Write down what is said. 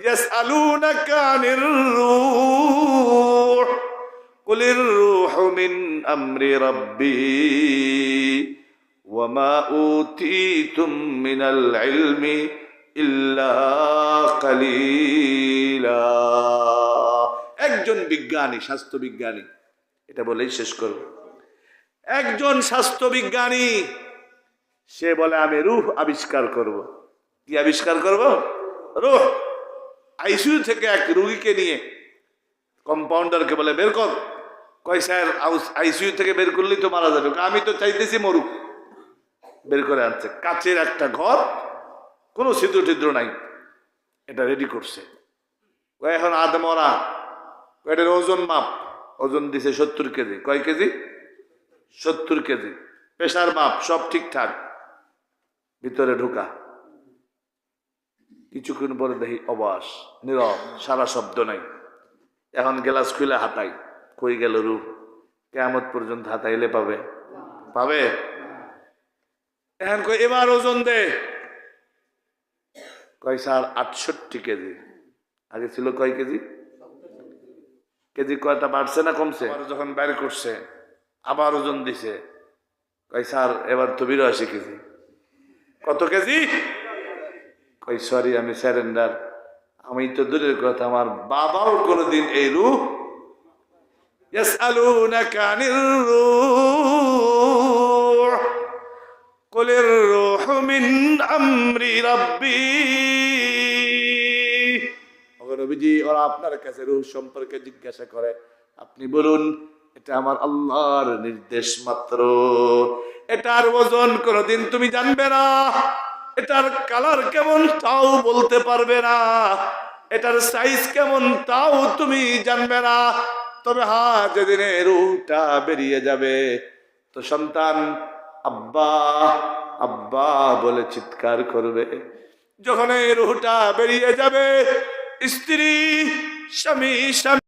ইয়াসআলুনাকা আনির রূহ কুলির রূহু মিন আমরি রাব্বি ওয়া মা উতীতুম মিনাল ইলমি ইল্লা কালিলা। একজন বিজ্ঞানী, স্বাস্থ্য বিজ্ঞানী, এটা বলেই শেষ করব। একজন স্বাস্থ্য বিজ্ঞানী সে বলে আমি রূহ আবিষ্কার করব। কি আবিষ্কার করব? রূহ। আইসিইউ থেকে এক রোগীকে নিয়ে কম্পাউন্ডারকে বলে বের কর। কয় স্যার আইসিইউ থেকে বের করলেই তো মারা যাবে। আমি তো চাইতেছি মরুক। বের করে আনছে কাচের একটা ঘর, কোনো ছিদ্র টিদ্র নাই, এটা রেডি করছে। এখন আদমরা এটার ওজন মাপ, ওজন দিছে 70 কেজি। কয় কেজি? 70 কেজি। প্রেশার মাপ সব ঠিকঠাক। ভিতরে ঢোকা, কিছুক্ষণ পরে দেখি অবাস, নীরব, সারা শব্দ নাই। এখন গ্লাস খুলে হাতাই, কই গেল রূহ? কিয়ামত পর্যন্ত হাতাইলে পাবে? পাবে? এখন কই এবার ওজন দে। কয় স্যার 68 কেজি। আগে ছিল কয় কেজি? কেজি কয়টা বাড়ছে না কমছে? যখন বাইরে করছে আবার ওজন দিছে। কয় স্যার এবার তো 82 কেজি। কত কেজি? কই সরি আমি স্যারেন্ডার। আমি তো দূরের কথা, আমার বাবাও কোনোদিন এই রূহ ইয়াসআলুনাকা আনির রূহ কুলির রূহু মিন আমরি রাব্বি। নবীজি ওরা আপনার কাছে রূহ সম্পর্কে জিজ্ঞাসা করে, আপনি বলুন এটা আমার আল্লাহর নির্দেশ মাত্র। এটার ওজন কোনোদিন তুমি জানবে না, এটার কালার কেমন তাও বলতে পারবে না, এটার সাইজ কেমন তাও তুমি জানবে না। তবে হ্যাঁ, যেদিনে রূহটা বেরিয়ে যাবে তো সন্তান আব্বা আব্বা বলে চিৎকার করবে। যখন এই রূহটা বেরিয়ে যাবে, স্ত্রী স্বামী স্বামী